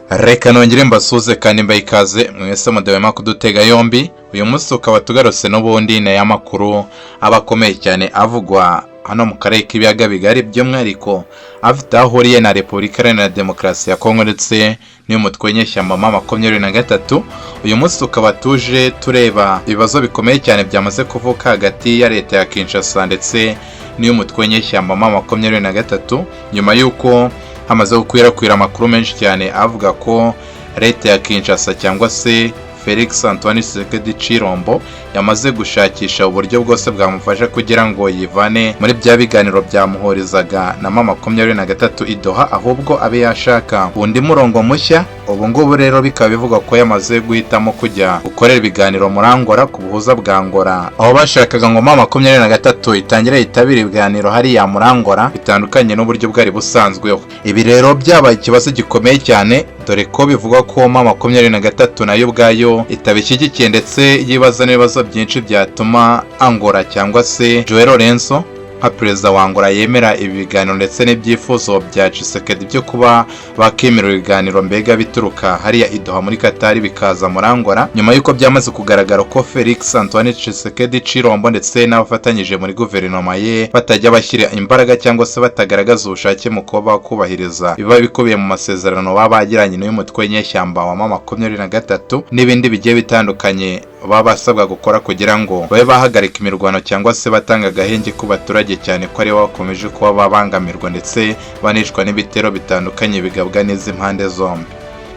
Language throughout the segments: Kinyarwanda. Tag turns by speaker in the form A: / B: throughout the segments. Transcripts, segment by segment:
A: Reka nongere mbasuze kandi mbayikaze mwese mudahwema kudutega yombi. Uyu munsi ukaba tugarutse n'ubundi na y'amakuru abakomeye cyane avugwa hano mu karere k'ibiyaga bigari, by'umwihariko afite aho ahuriye na Repubulika Iharanira Demokarasi ya Kongo ndetse n'umutwe w'inyeshyamba M23. Uyu munsi tukaba tuje tureba ibibazo bikomeye cyane byamaze kuvuka hagati ya leta ya Kinshasa ndetse n'umutwe w'inyeshyamba M23, nyuma y'uko hamaze gukwirakwira amakuru menshi cyane avuga ko leta ya Kinshasa cyangwa se Felix Antoine Tshisekedi Chilombo yamaze gushakisha uburyo bwose bwamufasha kugira ngo yivane muri bya biganiro byamuhorizaga na M23 i Doha, ahubwo abe yashaka undi murongo mushya. Ubu ngubu rero bikaba bivugwa ko yamaze guhitamo kujya gukorera ibiganiro muri Angola ku buhuza bwa Angola, aho bashakaga ngo M23 itangire yitabira ibiganiro hariya muri Angola bitandukanye n'uburyo bwari busanzweho. Ibi rero byabaye ikibazo gikomeye cyane, dore ko bivugwa ko M23 nayo ubwayo itabishyigikiye ndetse yibaza n'ibibazo byinshi byatuma Angola cyangwa se João Lourenço nka perezida wa Angola yemera ibi biganiro ndetse n'ibyifuzo bya Tshisekedi byo kuba bakemera ibiganiro mbega bituruka hariya i Doha muri Quatar bikaza muri Angola, nyuma y'uko byamaze kugaragara ko Felix Antoine Tshisekedi Chilombo ndetse n'abafatanyije muri guverinoma ye batajya bashyira imbaraga cyangwa se batagaragaza ubushake mu kuba bakubahiriza biba bikubiye mu masezerano baba bagiranye n'uyu mutwe w'inyeshyamba wa M23 n'ibindi bigiye bitandukanye baba basabwa gukora kugira ngo babe bahagarika imirwano cyangwa se batanga agahenge ku baturage, cyane ko ari bakomeje kuba babangamirwa ndetse banishwa n'ibitero bitandukanye bigabwa n'izi mpande zombi.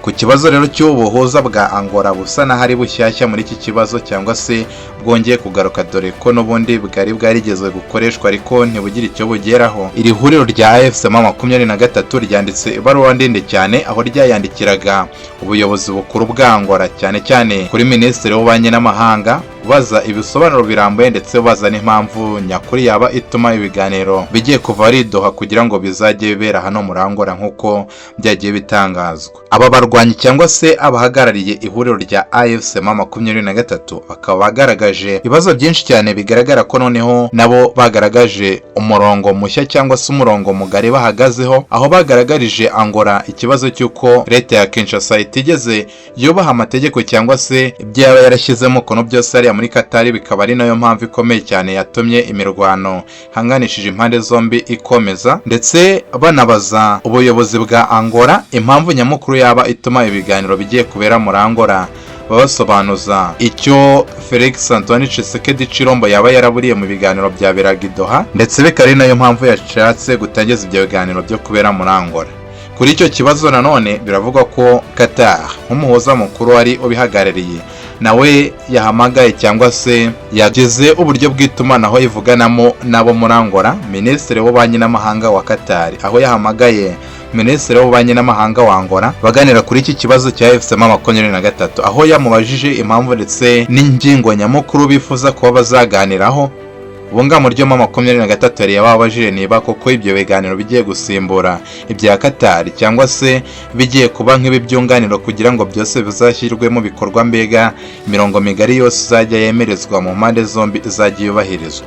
A: Ku kibazo rero cy'ubuhuza bwa Angola busa n'ahari bushyashya muri iki kibazo cyangwa se bwongeye kugaruka, dore ko n'ubundi bwari bwarigezwe gukoreshwa ariko ntibugire icyo bugeraho. Iri huriro rya AFC M23 ryanditse ibaruwa ndende cyane, aho ryayandikiraga ubuyobozi bukuru bwa Angola, cyane cyane kuri Minisitiri w'Ububanyi n'Amahanga, baza ibisobanuro birambuye ndetse baza n'impamvu nyakuri yaba ituma ibiganiro bigiye kuva ari Doha kugira ngo bizajye bibera hano muri Angola nk'uko byagiye bitangazwa. Aba barwanyi cyangwa se abahagarariye ihuriro rya AFC M23 bakaba bagaragaje ibibazo byinshi cyane, bigaragara ko noneho nabo bagaragaje umurongo mushya cyangwa se umurongo mugari bahagazeho, aho bagaragarije Angola ikibazo cy'uko leta ya Kinshasa itigeze yubaha amategeko cyangwa se ibyo yaba yarashyizemo kono byose ari muri Quatar, bikaba ari nayo mpamvu ikomeye cyane yatumye imirwano hanganishije impande zombi ikomeza, ndetse banabaza ubuyobozi bwa Angola impamvu nyamukuru yaba ituma ibiganiro bigiye kubera muri Angola, babasobanuza icyo Felix Antoine Tshisekedi Chilombo yaba yaraburiye mu biganiro byaberaga i Doha, ndetse bikaba ari nayo mpamvu yashatse gutangiza ibyo biganiro byo kubera muri Angola. Kuri icyo kibazo nanone biravugwa ko Quatar nk'umuhuza mukuru wari ubihagarariye nawe yahamagaye cyangwa se yagize uburyo bw'itumanaho yivuganamo nabo muri Angola, Minisitiri w'Ububanyi n'Amahanga wa Quatar, aho yahamagaye Minisitiri w'Ububanyi n'Amahanga wa Angola baganira kuri iki kibazo cya AFC M23, aho yamubajije impamvu ndetse n'ingingo nyamukuru bifuza kuba bazaganiraho. Ubunga mu ryo M23 yari yababajije niba koko ibyo biganiro bigiye gusimbura ibya Quatar cyangwa se bigiye kuba nk'ibyunganiro kugira ngo byose bizashyirwe mu bikorwa, mbega imirongo migari yose izajya yemerezwa mu mpande zombi izajya yubahirizwa.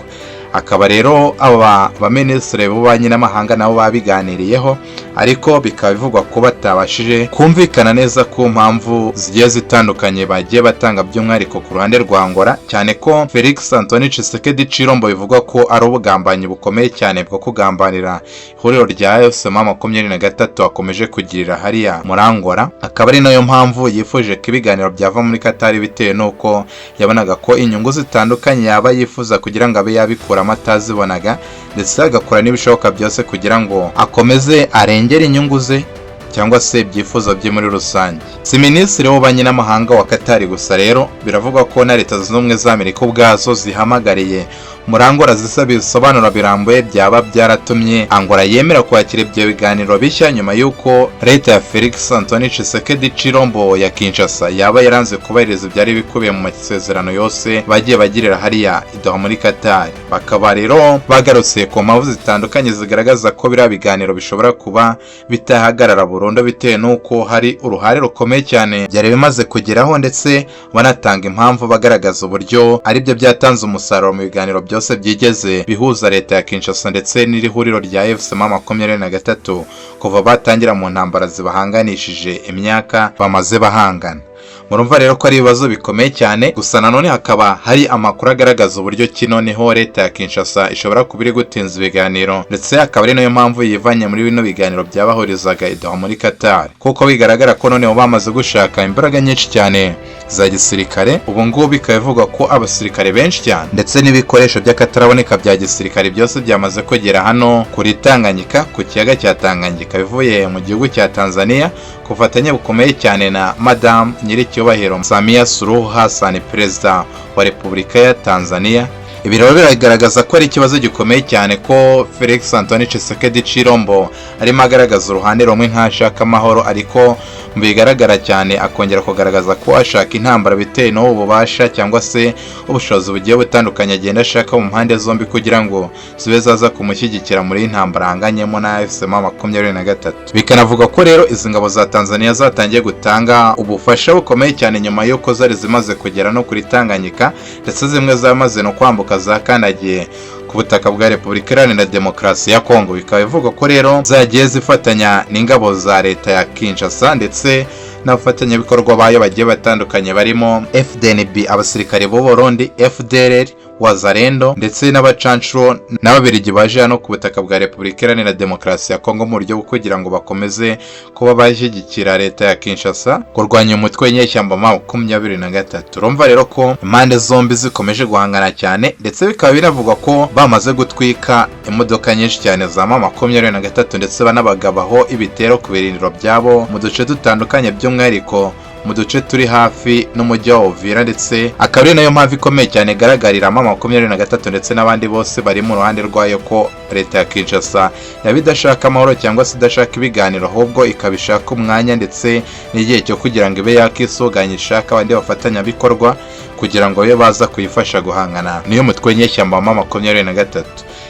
A: Akaba rero aba baminisitiri b'Ububanyi n'Amahanga nabo babiganiriyeho, ariko bikaba bivugwa ko batabashije kumvikana neza ku mpamvu zigiye zitandukanye bagiye batanga, by'umwihariko ku ruhande rwa Angola, cyane ko Felix Antoine Tshisekedi Chilombo bivugwa ko ari ubugambanyi bukomeye cyane bwo kugambanira ihuriro rya AFC M23 akomeje kugirira hariya muri Angola. Akaba ari nayo mpamvu yifuje ko ibiganiro byava muri Quatar bitewe n'uko yabonaga ko inyungu zitandukanye yaba yifuza kugira ngo abe yabikura atazibonaga, ndetse agakora n'ibishoboka byose kugira ngo akomeze arengere inyungu ze cyangwa se ibyifuzo bye muri rusange. Si Minisitiri w'Ububanyi n'Amahanga wa Quatar gusa rero, biravugwa ko na Leta Zunze Ubumwe za Amerika ubwazo zihamagariye muri Angola zisaba ibisobanuro birambuye byaba byaratumye Angola yemera kwakira ibyo biganiro bishya, nyuma y'uko leta ya Felix Antoine Tshisekedi Chilombo ya Kinshasa yaba yaranze kubahiriza ibyari bikubiye mu masezerano yose bagiye bagirira hariya i Doha muri Quatar. Bakaba rero bagarutse ku mpamvu zitandukanye zigaragaza ko biriya biganiro bishobora kuba bitahagarara burundu bitewe n'uko hari uruhare rukomeye cyane byari bimaze kugeraho, ndetse banatanga impamvu bagaragaza uburyo ari byo byatanze umusaruro mu biganiro byose byigeze bihuza leta ya Kinshasa ndetse n'iri huriro rya M23 kuva batangira mu ntambara zibahanganishije imyaka bamaze bahangana. Murumva rero ko ari ibibazo bikomeye cyane, gusa nanone hakaba hari amakuru agaragaza uburyo kino niho leta ya Kinshasa ishobora kubiri gutinza ibiganiro, ndetse akaba ari nayo mpamvu yivanye muri bino biganiro byabahurizaga i Doha muri Qatar, kuko bigaragara ko noneho bamaze gushaka imbaraga nyinshi cyane za gisirikare. Ubu ngubu bikaba bivugwa ko abasirikare benshi cyane ndetse n'ibikoresho by'akataraboneka bya gisirikare byose byamaze kugera hano kuri Tanganyika, ku kiyaga cya Tanganyika, bivuye mu gihugu cya Tanzania ku bufatanye bukomeye cyane na Madame Nyiricyubahiro Samia Suluhu Hassan, perezida wa Repubulika ya Tanzania. Ibi rero biragaragaza ko ari ikibazo gikomeye cyane ko Felix Antoine Tshisekedi Chilombo arimo agaragaza uruhande rumwe nk'ashaka amahoro, ariko bigaragara cyane akongera kugaragaza ko ashaka intambara bitewe n'ubu bubasha cyangwa se ubushobozi bugiye butandukanye agenda ashaka mu mpande zombi kugira ngo zibe zaza kumushyigikira muri intambara ahanganyemo na M23. Bikanavuga ko rero izi ngabo za Tanzania zatangiye gutanga ubufasha bukomeye cyane nyuma y'uko zari zimaze kugera no kuri Tanganyika, ndetse zimwe zamaze no kwambuka zakandagiye ku butaka bwa Repubulika Iharanira Demokarasi ya Kongo. Bikaba bivugwa ko rero zagiye zifatanya n'ingabo za leta ya Kinshasa ndetse n'abafatanyabikorwa bayo bagiye batandukanye barimo FDNB, abasirikare b'u Burundi, FDLR, Wazalendo ndetse n'abacancuro n'ababirigi baje hano ku butaka bwa Repubulika Iharanira Demokarasi ya Kongo mu buryo bwo kugira ngo bakomeze kuba bashyigikira leta ya Kinshasa kurwanya umutwe w'inyeshyamba M23. Urumva rero ko impande zombi zikomeje guhangana cyane, ndetse bikaba biravugwa ko bamaze gutwika imodoka nyinshi cyane za M23 ndetse banabagabaho ibitero ku birindiro byabo mu duce dutandukanye, by'umwihariko mu duce turi hafi n'umujyi wa Uvira, ndetse akaba ari nayo mpamvu ikomeye cyane igaragarira M23 ndetse n'abandi bose bari mu ruhande rwayo ko leta ya Kinshasa yaba idashaka amahoro cyangwa se idashaka ibiganiro, ahubwo ikabishaka umwanya ndetse n'igihe cyo kugira ngo ibe yakisuganya ishaka abandi bafatanyabikorwa kugira ngo babe baza kuyifasha guhangana niyo mutwe w'inyeshyamba wa M23.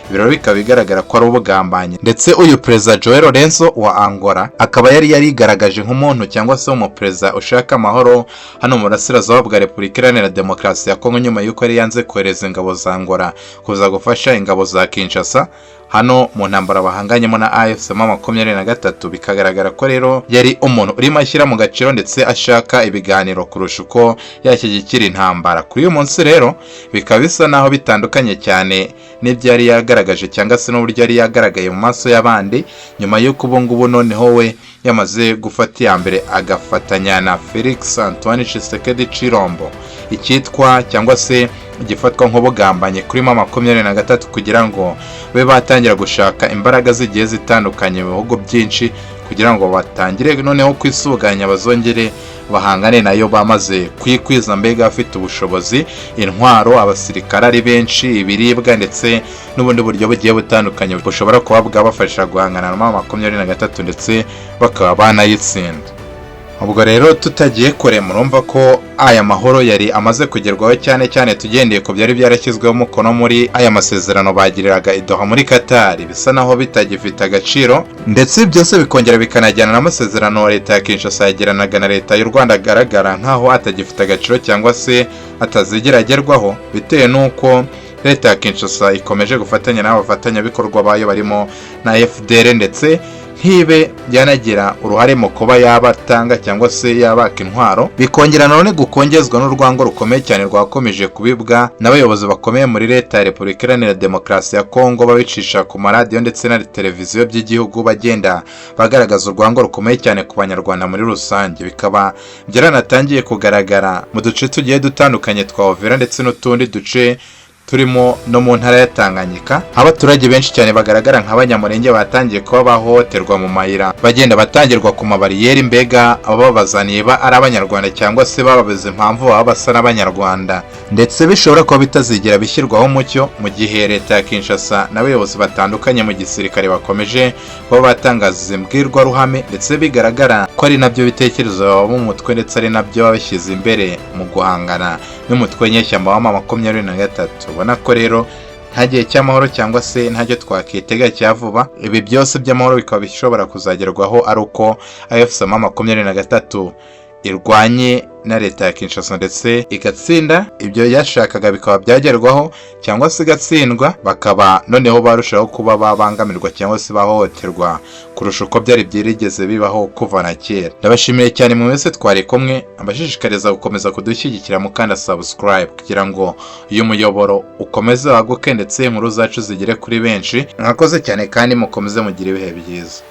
A: Ibiro bikaba bigaragara ko ari ubugambanyi, ndetse uyu perezida Joao Lourenço wa Angola akaba yari yarigaragaje nk'umuntu cyangwa se umuperezida ushaka amahoro hano mu burasirazuba bwa Repubulika Iharanira Demokarasi ya Kongo, nyuma y'uko yari yanze kohereza ingabo za Angola kuza gufasha ingabo za Kinshasa hano mu ntambara bahanganyemo na M23. Bikagaragara ko rero yari umuntu urimo ashyira mu gaciro ndetse ashaka ibiganiro kurusha uko yashyigikira intambara. Kuri uyu munsi rero bikaba bisa naho bitandukanye cyane n'ibyo yari yagaragaje cyangwa se n'uburyo yari yagaragaye mu maso y'abandi, nyuma y'uko ubu ngubu noneho we yamaze gufata iya mbere agafatanya na Felix Antoine Tshisekedi Chilombo icyitwa cyangwa se gifatwa nk'ubugambanye kuri M23 kugira ngo babe batangira gushaka imbaraga zigiye zitandukanye mu bihugu byinshi kugira ngo batangire noneho kwisuganya bazongere bahangane nayo bamaze kwikwiza, mbega afite ubushobozi, intwaro, abasirikare ari benshi, ibiribwa ndetse n'ubundi buryo bugiye butandukanye bushobora kuba bwabafasha guhangana na M23 ndetse bakaba banayitsinda. Ubwo rero tutagiye kure, murumva ko aya mahoro yari amaze kugerwaho cyane cyane tugendeye ku byari byarashyizweho umukono muri aya masezerano bagiriraga i Doha muri Qatar, bisa naho bitagifite agaciro, ndetse byose bikongera bikanajyana n'amasezerano leta ya Kinshasa yagiranaga na leta y'u Rwanda agaragara nkaho atagifite agaciro cyangwa se atazigera agerwaho, bitewe n'uko leta ya Kinshasa ikomeje gufatanya n'abafatanyabikorwa bayo barimo na FDL, ndetse ntibe byanagira uruhare mu kuba yabatanga cyangwa se yabaka intwaro, bikongera none gukongezwa n'urwango rukomeye cyane rwakomeje kubibwa n'abayobozi bakomeye muri leta ya Repubulika Iharanira Demokarasi ya Kongo, babicisha ku maradiyo ndetse na televiziyo by'igihugu, bagenda bagaragaza urwango rukomeye cyane ku banyarwanda muri rusange. Bikaba byaranatangiye kugaragara mu duce tugiye dutandukanye twa Uvira ndetse n'utundi duce turimo no mu ntara ya Tanganyika, abaturage benshi cyane bagaragara nk'abanyamurenge batangiye kuba bahohoterwa mu mayira, bagenda batangirwa ku mabariyeri, mbega ababazaniye ba ari abanyarwanda cyangwa se bababuze impamvu baba basa n'abanyarwanda, ndetse bishobora kuba bitazigera bishyirwaho umucyo mu gihe leta ya Kinshasa n'abayobozi batandukanye mu gisirikare bakomeje kuba batangaza imbwirwaruhame, ndetse bigaragara ko ari nabyo bitekerezo baba mu mutwe ndetse ari nabyo babishyize imbere mu guhangana n'umutwe w'inyeshyamba wa M23. Ubona ko rero nta gihe cy'amahoro cyangwa se ntacyo twakitega cya vuba. Ibi byose by'amahoro bikaba bishobora kuzagerwaho ari uko M23 irwanye na leta ya Kinshasa ndetse igatsinda ibyo yashakaga bikaba byagerwaho cyangwa se igatsindwa bakaba noneho barushaho kuba babangamirwa cyangwa se bahohoterwa kurusha uko byari byirigeze bibaho kuva na kera. Ndabashimiye cyane mu wese twari kumwe, abashishikariza gukomeza kudushyigikira mukanda subscribe kugira ngo uyu muyoboro ukomeze waguke ndetse inkuru zacu zigere kuri benshi. Mwakoze cyane kandi mukomeze mugire ibihe byiza.